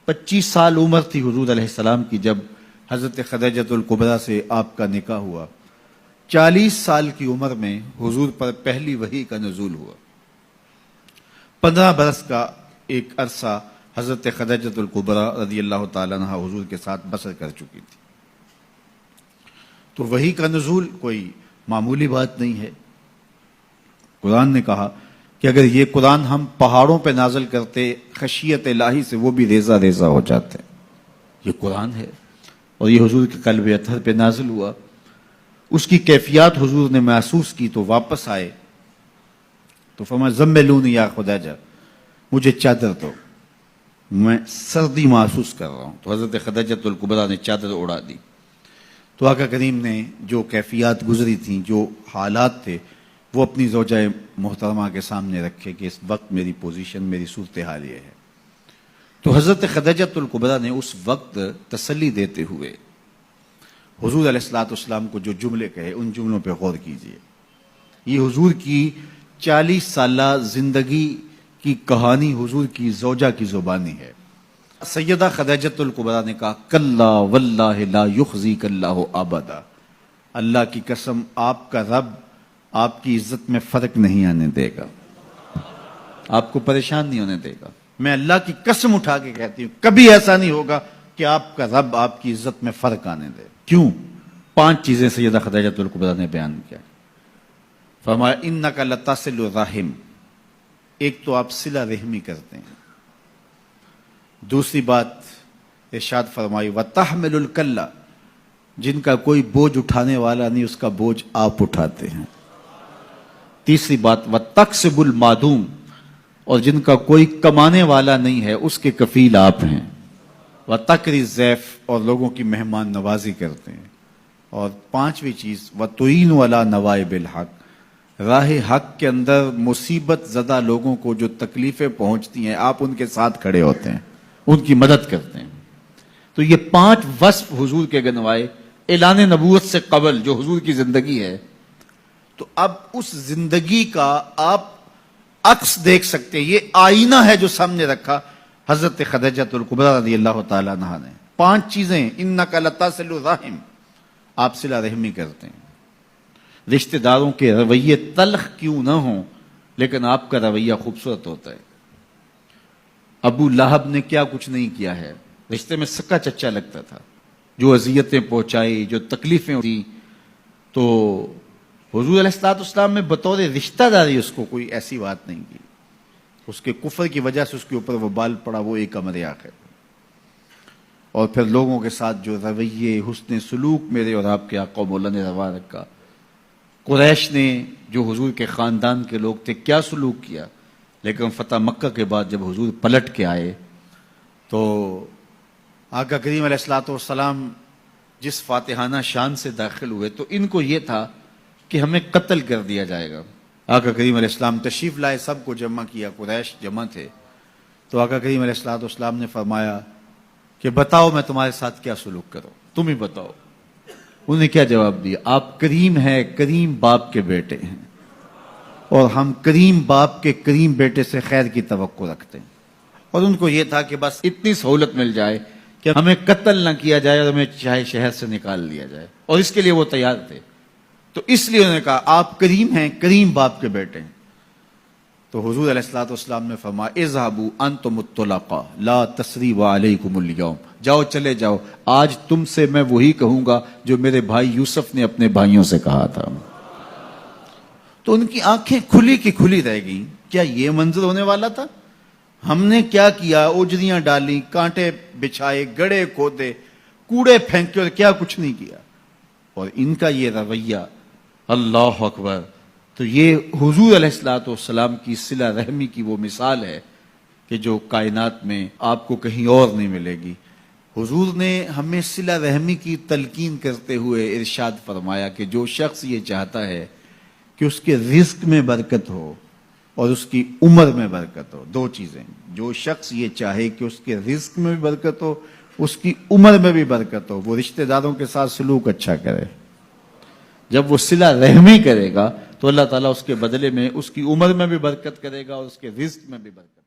25 سال عمر تھی حضور علیہ السلام کی جب حضرت خدیجۃ الکبریٰ سے آپ کا نکاح ہوا. 40 سال کی عمر میں حضور پر پہلی وحی کا نزول ہوا. 15 برس کا ایک عرصہ حضرت خدیجۃ الکبریٰ رضی اللہ تعالیٰ عنہا حضور کے ساتھ بسر کر چکی تھی. تو وحی کا نزول کوئی معمولی بات نہیں ہے. قرآن نے کہا کہ اگر یہ قرآن ہم پہاڑوں پہ نازل کرتے خشیت الہی سے وہ بھی ریزہ ریزہ ہو جاتے. یہ قرآن ہے اور یہ حضور کے قلب اطہر پہ نازل ہوا. اس کی کیفیات حضور نے محسوس کی تو واپس آئے تو فرمایا زملونی یا خدیجہ، مجھے چادر دو، میں سردی محسوس کر رہا ہوں. تو حضرت خدیجۃ الکبریٰ نے چادر اڑا دی. تو آقا کریم نے جو کیفیات گزری تھیں، جو حالات تھے، وہ اپنی زوجہ محترمہ کے سامنے رکھے کہ اس وقت میری پوزیشن، میری صورتحال یہ ہے. تو حضرت خدیجۃ الکبریٰ نے اس وقت تسلی دیتے ہوئے حضور علیہ السلام کو جو جملے کہے، ان جملوں پہ غور کیجئے. یہ حضور کی 40 سالہ زندگی کی کہانی حضور کی زوجہ کی زبانی ہے. سیدہ خدیجۃ الکبریٰ نے کہا کلا واللہ لا یخزیک اللہ ابدا، اللہ کی قسم آپ کا رب آپ کی عزت میں فرق نہیں آنے دے گا، آپ کو پریشان نہیں ہونے دے گا. میں اللہ کی قسم اٹھا کے کہتی ہوں کبھی ایسا نہیں ہوگا کہ آپ کا رب آپ کی عزت میں فرق آنے دے. کیوں؟ 5 چیزیں سیدہ خدیجۃ الکبریٰ نے بیان کیا. فرمایا انک لتصل الرحم، ایک تو آپ صلہ رحمی کرتے ہیں. دوسری بات ارشاد فرمائی وتحمل الکلہ، جن کا کوئی بوجھ اٹھانے والا نہیں اس کا بوجھ آپ اٹھاتے ہیں. تیسری بات وتکسب المعدوم، اور جن کا کوئی کمانے والا نہیں ہے اس کے کفیل آپ ہیں. وتقری الضیف، اور لوگوں کی مہمان نوازی کرتے ہیں. اور 5ویں چیز وتعین علی نوائب الحق، راہ حق کے اندر مصیبت زدہ لوگوں کو جو تکلیفیں پہنچتی ہیں آپ ان کے ساتھ کھڑے ہوتے ہیں، ان کی مدد کرتے ہیں. تو یہ 5 وصف حضور کے گنوائے اعلان نبوت سے قبل جو حضور کی زندگی ہے. تو اب اس زندگی کا آپ عکس دیکھ سکتے ہیں. یہ آئینہ ہے جو سامنے رکھا حضرت خدیجۃ الکبریٰ رضی اللہ تعالیٰ عنہا نے. 5 چیزیں انک لتصل الرحم، آپ صلہ رحمی کرتے ہیں. رشتہ داروں کے رویے تلخ کیوں نہ ہوں لیکن آپ کا رویہ خوبصورت ہوتا ہے. ابو لہب نے کیا کچھ نہیں کیا ہے، رشتے میں سکا چچا لگتا تھا، جو اذیتیں پہنچائی، جو تکلیفیں ہوئی. تو حضور علیہ السلام میں بطور رشتہ داری اس کو کوئی ایسی بات نہیں کی. اس کے کفر کی وجہ سے اس کے اوپر وہ بال پڑا، وہ ایک امر آخر. اور پھر لوگوں کے ساتھ جو رویے، حسن سلوک میرے اور آپ کے آقا مولا نے روا رکھا. قریش نے جو حضور کے خاندان کے لوگ تھے کیا سلوک کیا. لیکن فتح مکہ کے بعد جب حضور پلٹ کے آئے تو آقا کریم علیہ السلام جس فاتحانہ شان سے داخل ہوئے تو ان کو یہ تھا کہ ہمیں قتل کر دیا جائے گا. آقا کریم علیہ السلام تشریف لائے، سب کو جمع کیا، قریش جمع تھے. تو آقا کریم علیہ السلام نے فرمایا کہ بتاؤ میں تمہارے ساتھ کیا سلوک کروں، تم ہی بتاؤ. انہوں نے کیا جواب دیا؟ آپ کریم ہیں، کریم باپ کے بیٹے ہیں، اور ہم کریم باپ کے کریم بیٹے سے خیر کی توقع رکھتے ہیں. اور ان کو یہ تھا کہ بس اتنی سہولت مل جائے کہ ہمیں قتل نہ کیا جائے اور ہمیں چاہے شہر سے نکال لیا جائے، اور اس کے لیے وہ تیار تھے. تو اس لیے انہوں نے کہا آپ کریم ہیں، کریم باپ کے بیٹے ہیں. تو حضور علیہ السلام نے فرمایا اذهبوا انتم الطلقاء لا تثریب علیکم اليوم، جاؤ چلے جاؤ، آج تم سے میں وہی کہوں گا جو میرے بھائی یوسف نے اپنے بھائیوں سے کہا تھا. تو ان کی آنکھیں کھلی کی کھلی رہ گئیں. کیا یہ منظر ہونے والا تھا؟ ہم نے کیا کیا؟ اجریاں ڈالی، کانٹے بچھائے، گڑے کھودے، کوڑے پھینکے، اور کیا کچھ نہیں کیا. اور ان کا یہ رویہ، اللہ اکبر. تو یہ حضور علیہ السلام کی صلہ رحمی کی وہ مثال ہے کہ جو کائنات میں آپ کو کہیں اور نہیں ملے گی. حضور نے ہمیں صلہ رحمی کی تلقین کرتے ہوئے ارشاد فرمایا کہ جو شخص یہ چاہتا ہے کہ اس کے رزق میں برکت ہو اور اس کی عمر میں برکت ہو، 2 چیزیں، جو شخص یہ چاہے کہ اس کے رزق میں بھی برکت ہو، اس کی عمر میں بھی برکت ہو، وہ رشتہ داروں کے ساتھ سلوک اچھا کرے. جب وہ صلہ رحمی کرے گا تو اللہ تعالیٰ اس کے بدلے میں اس کی عمر میں بھی برکت کرے گا اور اس کے رزق میں بھی برکت.